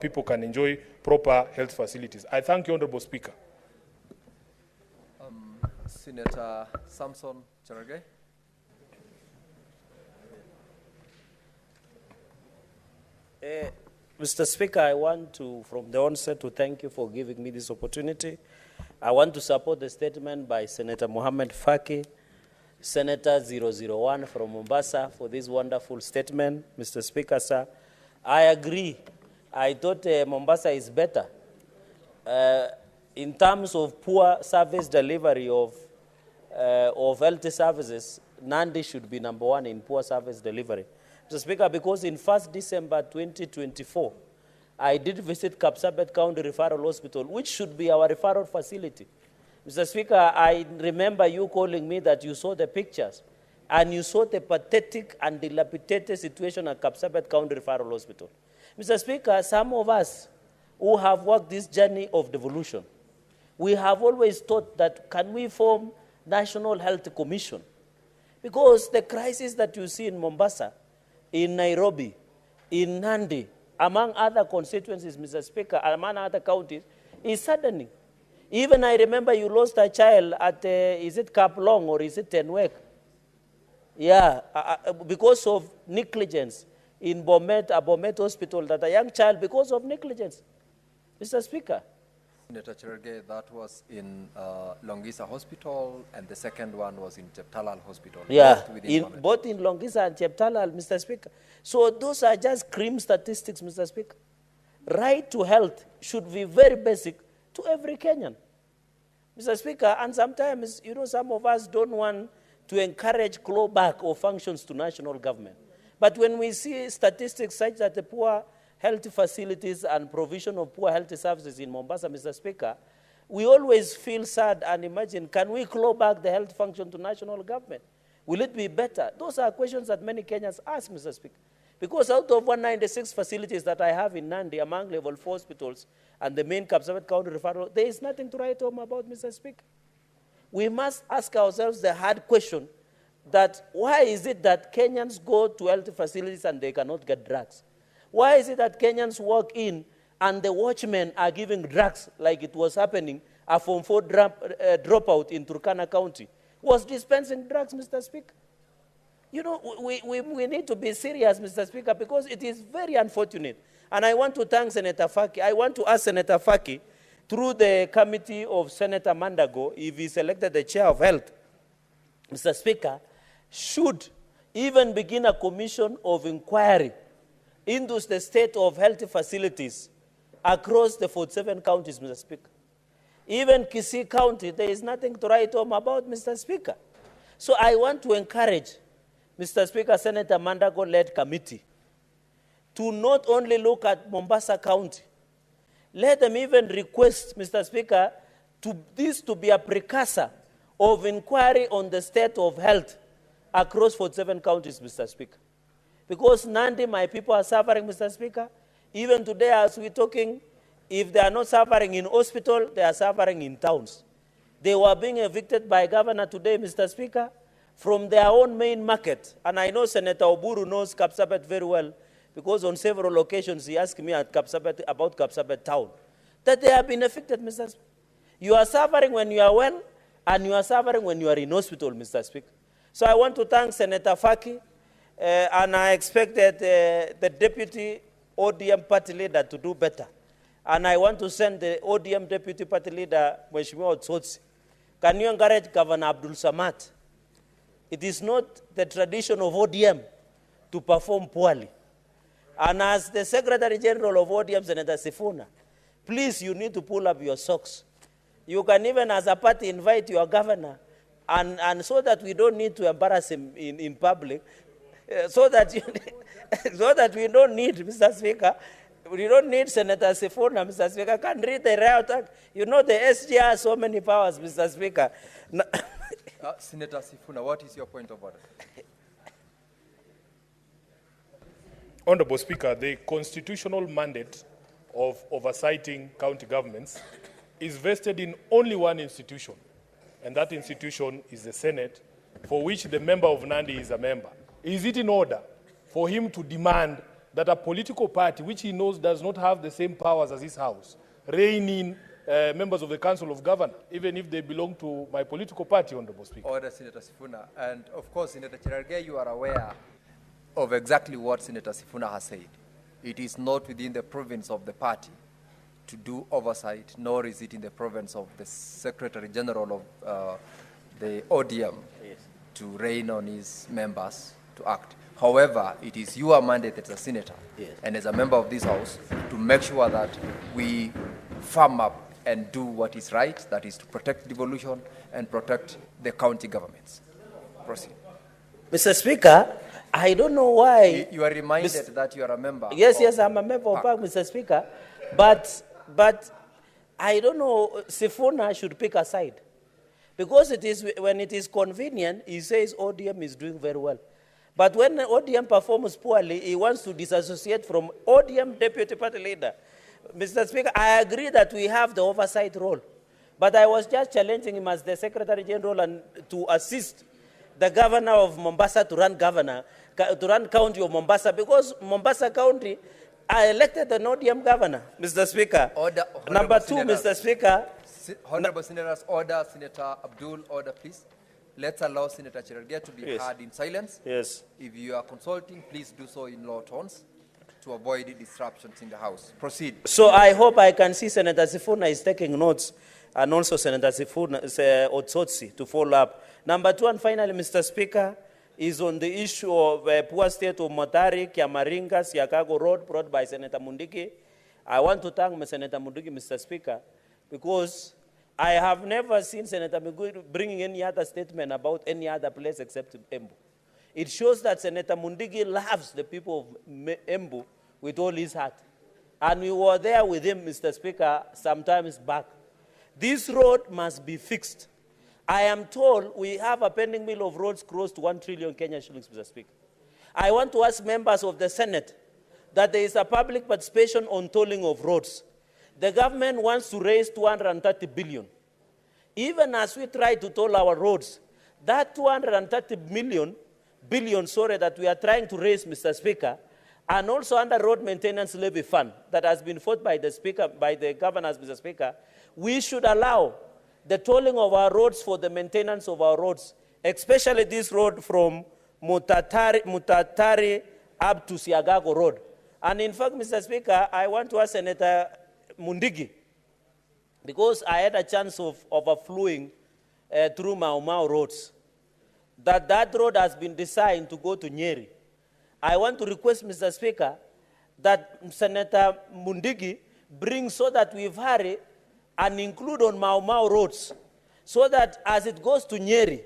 people can enjoy proper health facilities. I thank you, Honorable Speaker. Senator Samson Cherargei. Mr. Speaker, I want to, from the onset, to thank you for giving me this opportunity. I want to support the statement by Senator Mohammed Faki, Senator 001 from Mombasa, for this wonderful statement. Mr. Speaker, sir, I agree. I thought Mombasa is better. In terms of poor service delivery of health services, Nandi should be #1 in poor service delivery. Mr. Speaker, because in 1st December 2024, I did visit Kapsabet County Referral Hospital, which should be our referral facility. Mr. Speaker, I remember you calling me that you saw the pictures, and you saw the pathetic and dilapidated situation at Kapsabet County Referral Hospital. Mr. Speaker, some of us who have walked this journey of devolution, we have always thought that can we form National Health Commission? Because the crisis that you see in Mombasa, in Nairobi, in Nandi, among other constituencies, Mr. Speaker, among other counties, is saddening. Even I remember you lost a child at, is it Kaplong or is it Tenwek? Yeah, because of negligence in Bomet Hospital, that a young child, because of negligence. Mr. Speaker. Senator Cherargei, that was in Longisa Hospital, and the second one was in Cheptalal Hospital. Yeah, both in Longisa and Cheptalal, Mr. Speaker. So those are just grim statistics, Mr. Speaker. Right to health should be very basic to every Kenyan. Mr. Speaker, and sometimes, you know, some of us don't want to encourage clawback or functions to national government. But when we see statistics such that the poor health facilities and provision of poor health services in Mombasa, Mr. Speaker, we always feel sad and imagine, can we claw back the health function to national government? Will it be better? Those are questions that many Kenyans ask, Mr. Speaker. Because out of 196 facilities that I have in Nandi, among level 4 hospitals and the main Kapsabet County referral, there is nothing to write home about, Mr. Speaker. We must ask ourselves the hard question that why is it that Kenyans go to health facilities and they cannot get drugs? Why is it that Kenyans walk in and the watchmen are giving drugs like it was happening? A Form 4 dropout in Turkana County was dispensing drugs, Mr. Speaker. You know, we need to be serious, Mr. Speaker, because it is very unfortunate. And I want to thank Senator Faki. I want to ask Senator Faki, through the committee of Senator Mandago, if he's elected the chair of health, Mr. Speaker, should even begin a commission of inquiry into the state of health facilities across the 47 counties, Mr. Speaker. Even Kisii County, there is nothing to write home about, Mr. Speaker. So I want to encourage, Mr. Speaker, Senator Mandago-led committee to not only look at Mombasa County, let them even request, Mr. Speaker, this to be a precursor of inquiry on the state of health across 47 counties, Mr. Speaker. Because Nandi, my people are suffering, Mr. Speaker. Even today, as we're talking, if they are not suffering in hospital, they are suffering in towns. They were being evicted by Governor today, Mr. Speaker, from their own main market. And I know Senator Oburu knows Kapsabet very well, because on several occasions he asked me at Kapsabet about Kapsabet town, that they have been affected, Mr. Speaker. You are suffering when you are well, and you are suffering when you are in hospital, Mr. Speaker. So I want to thank Senator Faki, and I expect that the Deputy ODM Party Leader to do better. And I want to send the ODM Deputy Party Leader, Mheshimiwa Otsotsi, can you encourage Governor Abdulswamd? It is not the tradition of ODM to perform poorly. And as the Secretary General of ODM, Senator SIfuna, please, you need to pull up your socks. You can even, as a party, invite your governor, and so that we don't need to embarrass him in public, so that we don't need, Mr. Speaker, we don't need Senator SIfuna, Mr. Speaker. Can read the riot act. You know the SG has so many powers, Mr. Speaker. Senator SIfuna, what is your point of order? Honorable Speaker, the constitutional mandate of oversighting county governments is vested in only one institution, and that institution is the Senate, for which the member of Nandi is a member. Is it in order for him to demand that a political party, which he knows does not have the same powers as his house, rein in members of the Council of Governors, even if they belong to my political party, Honorable Speaker. Order, Senator Sifuna. And of course, Senator Cherargei, you are aware of exactly what Senator Sifuna has said. It is not within the province of the party to do oversight, nor is it in the province of the Secretary General of the ODM to rein on his members to act. However, it is your mandate as a senator and as a member of this House to make sure that we firm up and do what is right, that is to protect devolution and protect the county governments. Proceed. Mr. Speaker, I don't know why. You are reminded that you are a member. Yes, I'm a member of PAC, Mr. Speaker. But I don't know, SIfuna should pick a side. Because it is, when it is convenient, he says ODM is doing very well. But when ODM performs poorly, he wants to disassociate from ODM deputy party leader. Mr. Speaker, I agree that we have the oversight role. But I was just challenging him as the Secretary General and to assist the governor of Mombasa to run county of Mombasa, because Mombasa County, I elected an ODM governor, Mr. Speaker. Order, Number two, Mr. Speaker. Honorable Senators, order. Senator Abdul, order, please. Let's allow Senator Cherargei to be heard in silence. Yes. If you are consulting, please do so in low tones to avoid disruptions in the House. Proceed. So I hope I can see Senator Sifuna is taking notes, and also Senator Sifuna, Otsotsi, to follow up. Number two, and finally, Mr. Speaker, is on the issue of poor state of Motari, Kiamaringa, Siakago Road, brought by Senator Mundiki. I want to thank Senator Mundiki, Mr. Speaker, because I have never seen Senator Mundiki bringing any other statement about any other place except Embu. It shows that Senator Mundiki loves the people of Embu with all his heart. And we were there with him, Mr. Speaker, sometimes back. This road must be fixed. I am told we have a pending bill of roads close to 1 trillion Kenya shillings, Mr. Speaker. I want to ask members of the Senate that there is a public participation on tolling of roads. The government wants to raise 230 billion. Even as we try to toll our roads, that 230 billion that we are trying to raise, Mr. Speaker, and also under road maintenance levy fund that has been fought by the Speaker, by the governors, Mr. Speaker, we should allow the tolling of our roads for the maintenance of our roads, especially this road from Mutatari up to Siagago Road. And in fact, Mr. Speaker, I want to ask Senator Mundigi, because I had a chance of overflowing through Mau roads, that road has been designed to go to Nyeri. I want to request, Mr. Speaker, that Senator Mundigi bring so that we vary and include on Mau roads, so that as it goes to Nyeri,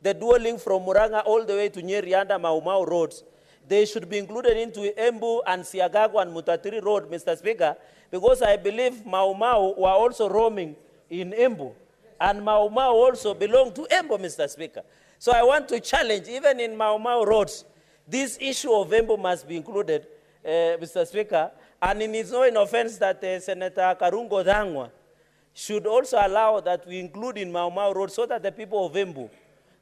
the dwelling from Muranga all the way to Nyeri under Mau roads, they should be included into Embu and Siagago and Mutatiri Road, Mr. Speaker, because I believe Mau were also roaming in Embu, and Mau also belong to Embu, Mr. Speaker. So I want to challenge, even in Mau roads, this issue of Embu must be included, Mr. Speaker, and it is no offense that Senator Karungo Dhangwa should also allow that we include in Mau Road so that the people of Embu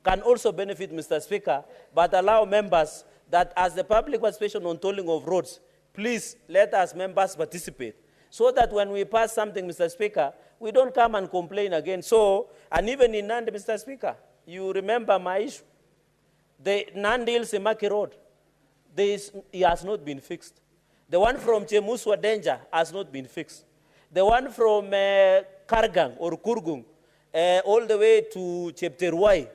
can also benefit, Mr. Speaker, but allow members that as the public participation on tolling of roads, please let us members participate so that when we pass something, Mr. Speaker, we don't come and complain again. So, and even in Nandi, Mr. Speaker, you remember my issue. The Nandi-Ilsimaki Road, it has not been fixed. The one from Chemuswa Danger has not been fixed. The one from Kargang or Kurgung, all the way to Chepterwai,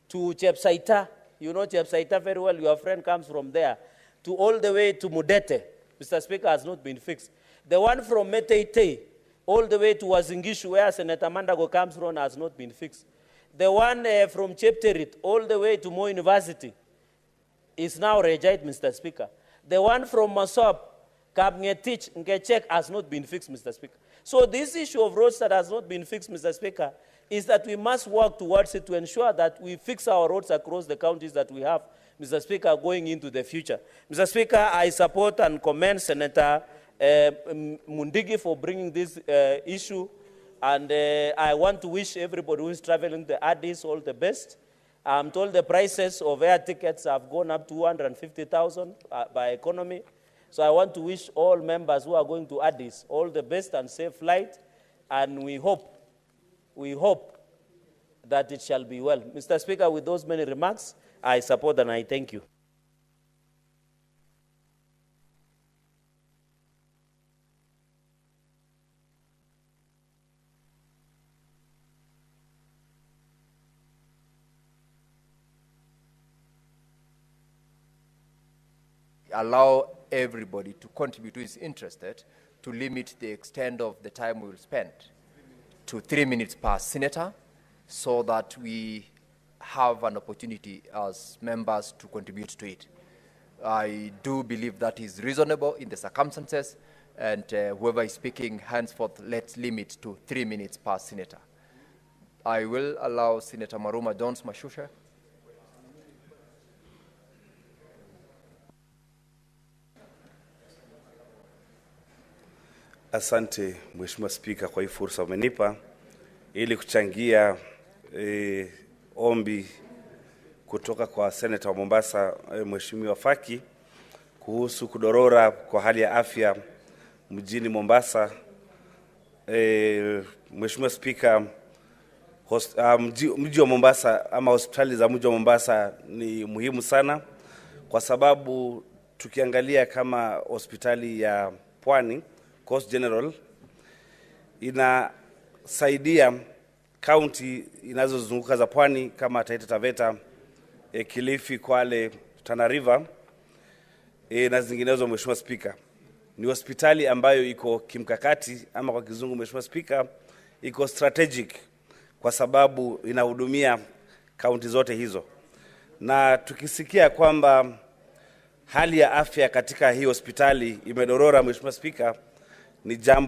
to Chepsaita, you know Chepsaita very well, your friend comes from there, to all the way to Mudete, Mr. Speaker, has not been fixed. The one from Meteitei, all the way to Wazingishu, where Senator Mandago comes from, has not been fixed. The one from Chepterit, all the way to Moi University, is now rejected, Mr. Speaker. The one from Masop, Kabngetich, Ngechek, has not been fixed, Mr. Speaker. So this issue of roads that has not been fixed, Mr. Speaker, is that we must work towards it to ensure that we fix our roads across the counties that we have, Mr. Speaker, going into the future. Mr. Speaker, I support and commend Senator Mundigi for bringing this issue, and I want to wish everybody who is traveling the Addis all the best. I'm told the prices of air tickets have gone up to 250,000 by economy. So I want to wish all members who are going to Addis all the best and safe flight, and we hope that it shall be well. Mr. Speaker, with those many remarks, I support and I thank you. Allow everybody to contribute who is interested to limit the extent of the time we will spend to 3 minutes per senator, so that we have an opportunity as members to contribute to it. I do believe that is reasonable in the circumstances, and whoever is speaking henceforth, let's limit to 3 minutes per senator. I will allow Senator Maruma Jones Mashusha. Asante Mheshimiwa Spika kwa hii fursa umenipa ili kuchangia ombi kutoka kwa Senator wa Mombasa Mheshimiwa Faki kuhusu kudorora kwa hali ya afya mjini Mombasa. Mheshimiwa Spika, mji wa Mombasa ama hospitali za mji wa Mombasa ni muhimu sana, kwa sababu tukiangalia kama hospitali ya Pwani Coast General inasaidia county inazozunguka za Pwani kama Taita Taveta, Kilifi, Kwale, Tana River na zinginezo. Mheshimiwa Spika, ni hospitali ambayo iko kimkakati, ama kwa kizungu Mheshimiwa Spika, iko strategic, kwa sababu inahudumia county zote hizo. Na tukisikia kwamba hali ya afya katika hii hospitali imedorora, Mheshimiwa Spika, ni jambo